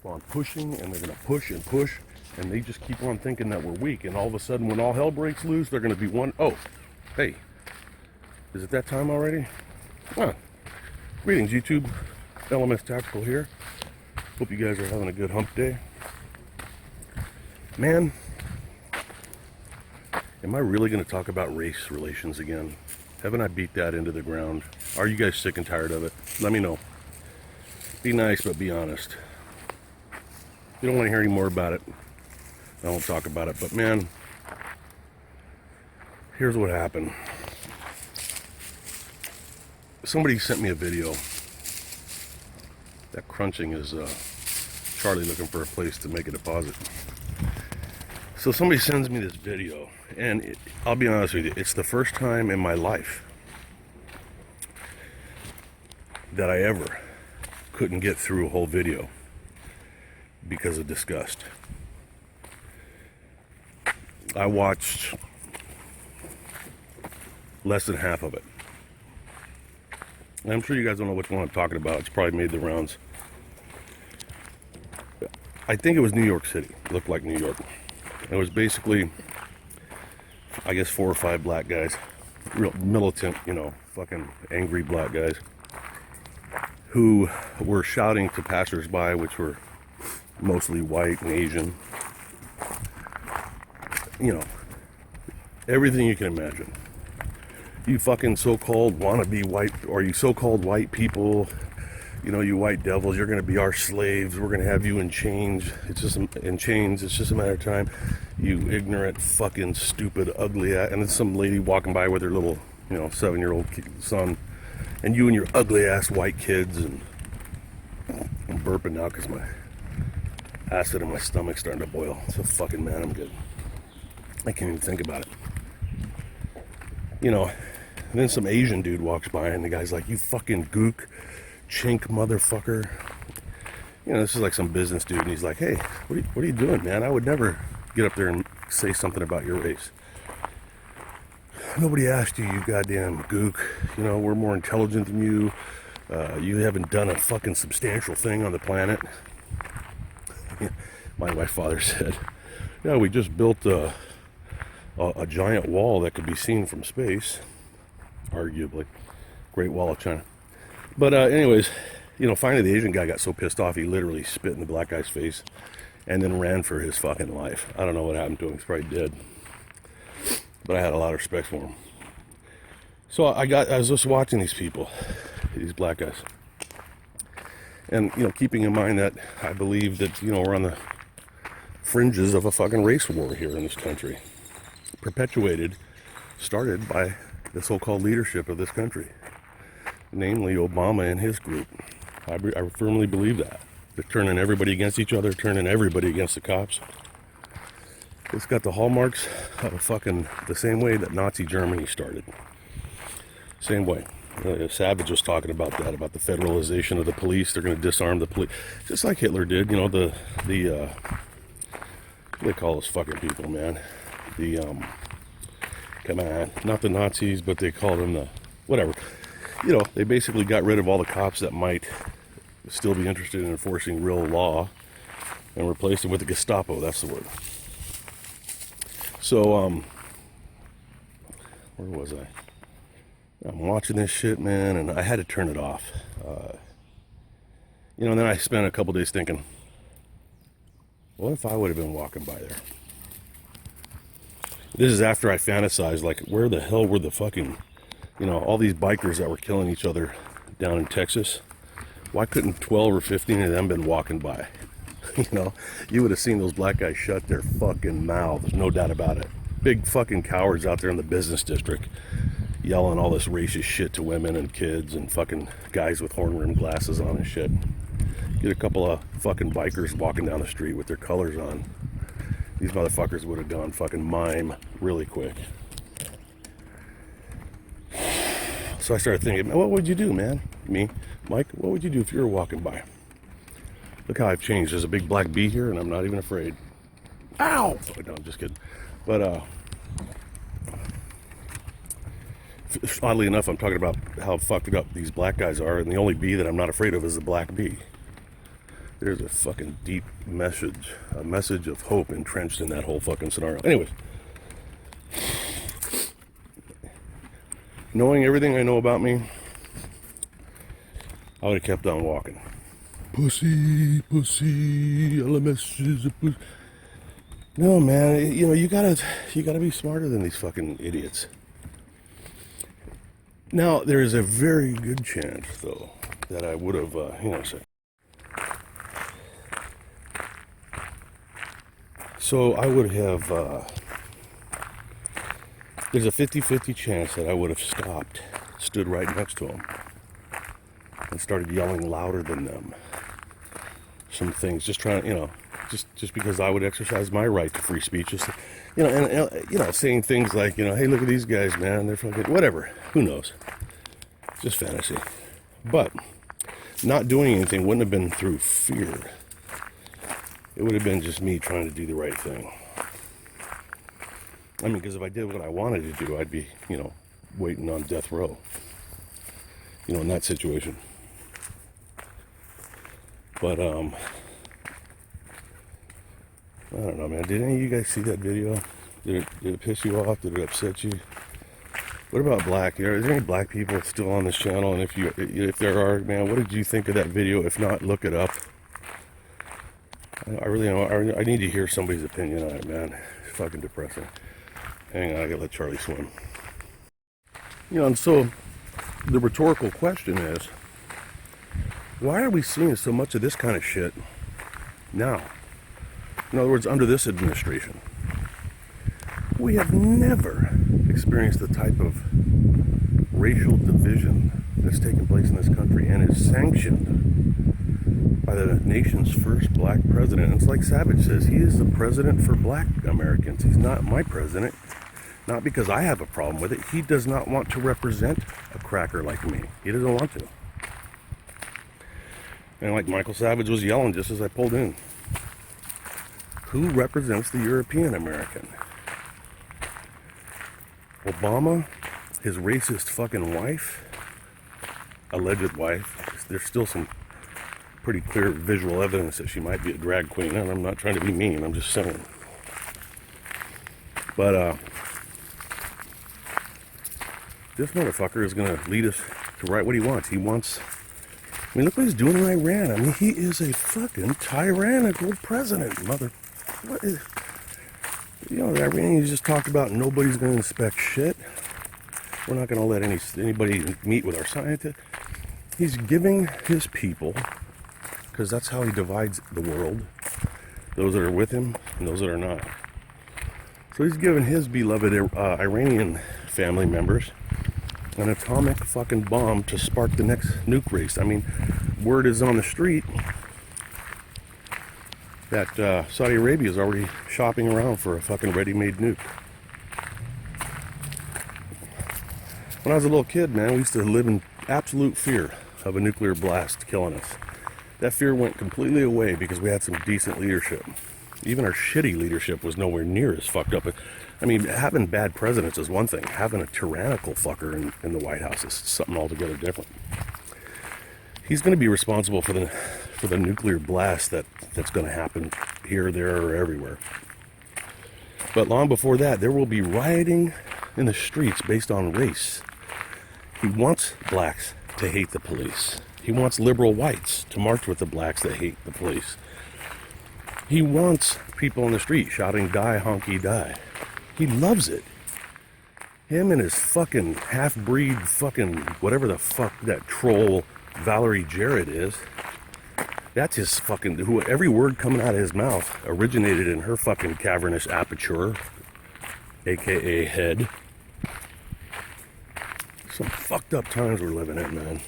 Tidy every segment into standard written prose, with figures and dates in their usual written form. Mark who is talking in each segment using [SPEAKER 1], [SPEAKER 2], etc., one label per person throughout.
[SPEAKER 1] keep on pushing, and they're going to push and push, and they just keep on thinking that we're weak. And all of a sudden, when all hell breaks loose, they're going to be one. Oh, hey, is it that time already? Huh. Greetings, YouTube. LMSTactical here. Hope you guys are having a good hump day. Man, am I really going to talk about race relations again? Haven't I beat that into the ground? Are you guys sick and tired of it? Let me know. Be nice, but be honest. You don't want to hear any more about it, I won't talk about it. But man, here's what happened. Somebody sent me a video. That crunching is Charlie looking for a place to make a deposit. So somebody sends me this video, and I'll be honest with you, it's the first time in my life that I ever couldn't get through a whole video because of disgust. I watched less than half of it. And I'm sure you guys don't know which one I'm talking about. It's probably made the rounds. I think it was New York City. It looked like New York. It was basically, I guess, 4 or 5 black guys, real militant, fucking angry black guys, who were shouting to passersby, which were mostly white and Asian. Everything you can imagine. You fucking so-called wannabe white, or you so-called white people, you white devils, you're going to be our slaves. We're going to have you in chains. It's just a matter of time. You ignorant, fucking, stupid, ugly ass. And then some lady walking by with her little, 7-year-old son. And you and your ugly ass white kids. And I'm burping now because my acid in my stomach's starting to boil. So fucking man, I'm good. I can't even think about it. And then some Asian dude walks by and the guy's like, you fucking gook, chink motherfucker. This is like some business dude, and he's like, hey, what are you doing, man? I would never get up there and say something about your race. Nobody asked you, you goddamn gook. We're more intelligent than you. You haven't done a fucking substantial thing on the planet. My father said, yeah, we just built a giant wall that could be seen from space, arguably. Great Wall of China. But anyways, finally the Asian guy got so pissed off he literally spit in the black guy's face and then ran for his fucking life. I don't know what happened to him. He's probably dead. But I had a lot of respect for him. So I was just watching these people, these black guys. And, keeping in mind that I believe that, we're on the fringes of a fucking race war here in this country. Started by the so-called leadership of this country. Namely Obama and his group. I firmly believe that. They're turning everybody against each other, turning everybody against the cops. It's got the hallmarks of fucking the same way that Nazi Germany started. Same way. Savage was talking about that, about the federalization of the police. They're going to disarm the police. Just like Hitler did, what do they call those fucking people, man? Come on, not the Nazis, but they called them the, whatever. They basically got rid of all the cops that might still be interested in enforcing real law and replaced them with the Gestapo, that's the word. So, where was I? I'm watching this shit, man, and I had to turn it off. And then I spent a couple days thinking, what if I would have been walking by there? This is after I fantasized, like, where the hell were the fucking, all these bikers that were killing each other down in Texas? Why couldn't 12 or 15 of them been walking by? You would have seen those black guys shut their fucking mouths, no doubt about it. Big fucking cowards out there in the business district yelling all this racist shit to women and kids and fucking guys with horn-rimmed glasses on and shit. Get a couple of fucking bikers walking down the street with their colors on. These motherfuckers would have gone fucking mime really quick. So I started thinking, what would you do, man? Me, Mike, what would you do if you were walking by? Look how I've changed. There's a big black bee here, and I'm not even afraid. Ow! Oh, no, I'm just kidding. But, oddly enough, I'm talking about how fucked up these black guys are, and the only bee that I'm not afraid of is the black bee. There's a fucking deep message, a message of hope entrenched in that whole fucking scenario. Anyways, knowing everything I know about me, I would have kept on walking. Pussy, LMS is a pussy. No, man, you gotta be smarter than these fucking idiots. Now, there is a very good chance, though, that I would have, hang on a second. So I would have, there's a 50-50 chance that I would have stopped, stood right next to them, and started yelling louder than them. Some things, just trying, just because I would exercise my right to free speech, just, saying things like, hey, look at these guys, man, they're fucking, whatever, who knows, just fantasy. But not doing anything wouldn't have been through fear. It would have been just me trying to do the right thing. I mean, because if I did what I wanted to do, I'd be, waiting on death row, in that situation. But, I don't know, man. Did any of you guys see that video? Did it piss you off? Did it upset you? What about black? Is there any black people still on this channel? And if there are, man, what did you think of that video? If not, look it up. I really know. I need to hear somebody's opinion on it, man. It's fucking depressing. Hang on, I gotta let Charlie swim. And so the rhetorical question is, why are we seeing so much of this kind of shit now? In other words, under this administration. We have never experienced the type of racial division that's taken place in this country and is sanctioned by the nation's first black president. It's like Savage says, he is the president for black Americans. He's not my president. Not because I have a problem with it. He does not want to represent a cracker like me. He doesn't want to. And like Michael Savage was yelling just as I pulled in, who represents the European American? Obama, his racist fucking wife, alleged wife. There's still some pretty clear visual evidence that she might be a drag queen, and I'm not trying to be mean, I'm just saying. But this motherfucker is going to lead us to write what he wants. Look what he's doing in Iran. He is a fucking tyrannical president, what is... the Iranians just talked about nobody's going to inspect shit. We're not going to let anybody meet with our scientists. He's giving his people, because that's how he divides the world, those that are with him and those that are not. So he's giving his beloved Iranian family members an atomic fucking bomb to spark the next nuke race. Word is on the street that Saudi Arabia is already shopping around for a fucking ready-made nuke. When I was a little kid, man, we used to live in absolute fear of a nuclear blast killing us. That fear went completely away because we had some decent leadership. Even our shitty leadership was nowhere near as fucked up. Having bad presidents is one thing. Having a tyrannical fucker in the White House is something altogether different. He's going to be responsible for the nuclear blast that's going to happen here, there, or everywhere. But long before that, there will be rioting in the streets based on race. He wants blacks to hate the police. He wants liberal whites to march with the blacks that hate the police. He wants people in the street shouting, "Die, honky, die." He loves it. Him and his fucking half-breed fucking whatever the fuck that troll Valerie Jarrett is. That's his fucking... every word coming out of his mouth originated in her fucking cavernous aperture, a.k.a. head. Some fucked up times we're living in, man.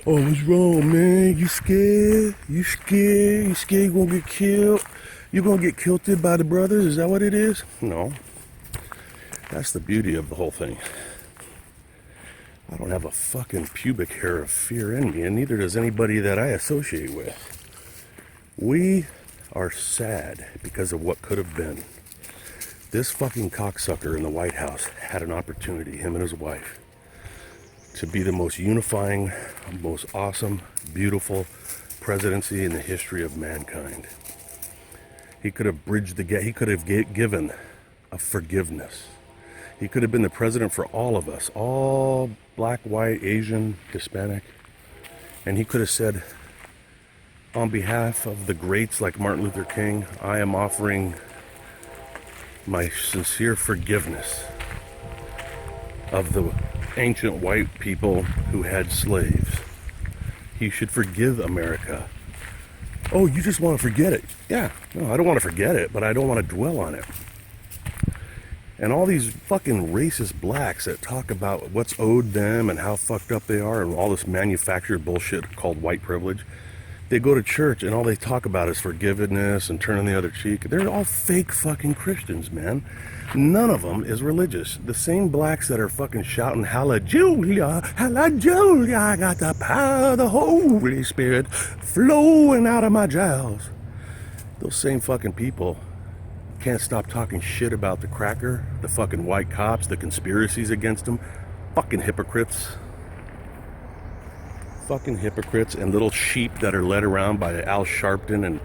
[SPEAKER 1] Oh, what's wrong, man? You scared? You scared? You scared you're gonna get killed? You're gonna get killed by the brothers? Is that what it is? No. That's the beauty of the whole thing. I don't have a fucking pubic hair of fear in me, and neither does anybody that I associate with. We are sad because of what could have been. This fucking cocksucker in the White House had an opportunity, him and his wife, to be the most unifying, most awesome, beautiful, presidency in the history of mankind. He could have bridged the gap. He could have given a forgiveness. He could have been the president for all of us, all black, white, Asian, Hispanic. And he could have said, on behalf of the greats like Martin Luther King, I am offering my sincere forgiveness of the ancient white people who had slaves. He should forgive America. Oh, you just want to forget it. Yeah, no, I don't want to forget it, but I don't want to dwell on it. And all these fucking racist blacks that talk about what's owed them and how fucked up they are and all this manufactured bullshit called white privilege. They go to church and all they talk about is forgiveness and turning the other cheek. They're all fake fucking Christians, man. None of them is religious. The same blacks that are fucking shouting, Hallelujah, Hallelujah, I got the power of the Holy Spirit flowing out of my jowls. Those same fucking people can't stop talking shit about the cracker, the fucking white cops, the conspiracies against them. Fucking hypocrites. Fucking hypocrites and little sheep that are led around by Al Sharpton. And,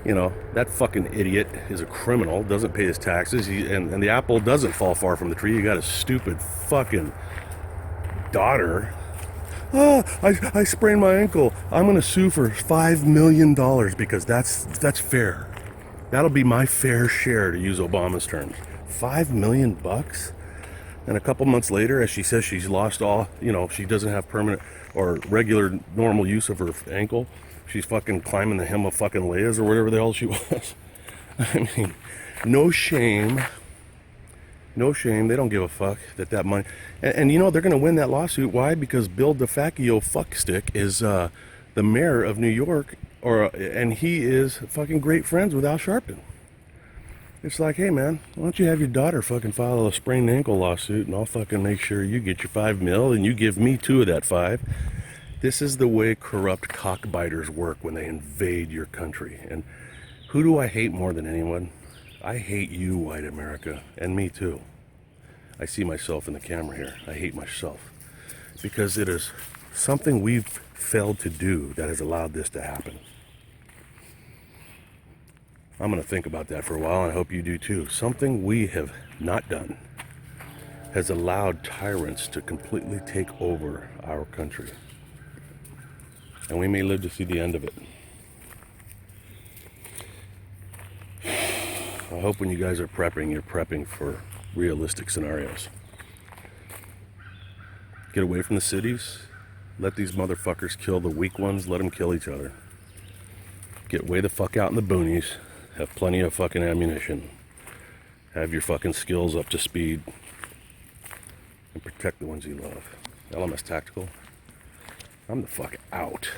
[SPEAKER 1] you know, that fucking idiot is a criminal, doesn't pay his taxes. And the apple doesn't fall far from the tree. You got a stupid fucking daughter. Oh, I sprained my ankle. I'm going to sue for $5 million because that's fair. That'll be my fair share, to use Obama's terms. $5 million bucks? And a couple months later, as she says she's lost all, you know, she doesn't have permanent or regular normal use of her ankle. She's fucking climbing the hem of fucking Leia's or whatever the hell she was. I mean, no shame. No shame. They don't give a fuck that money. And you know, they're going to win that lawsuit. Why? Because Bill DeFaccio fuckstick is the mayor of New York. And he is fucking great friends with Al Sharpton. It's like, hey man, why don't you have your daughter fucking file a sprained ankle lawsuit and I'll fucking make sure you get your $5 million and you give me 2 of that 5. This is the way corrupt cockbiters work when they invade your country. And who do I hate more than anyone? I hate you, white America, and me too. I see myself in the camera here. I hate myself because it is something we've failed to do that has allowed this to happen. I'm going to think about that for a while, and I hope you do too. Something we have not done has allowed tyrants to completely take over our country. And we may live to see the end of it. I hope when you guys are prepping, you're prepping for realistic scenarios. Get away from the cities. Let these motherfuckers kill the weak ones. Let them kill each other. Get way the fuck out in the boonies. Have plenty of fucking ammunition. Have your fucking skills up to speed. And protect the ones you love. LMSTactical. I'm the fuck out.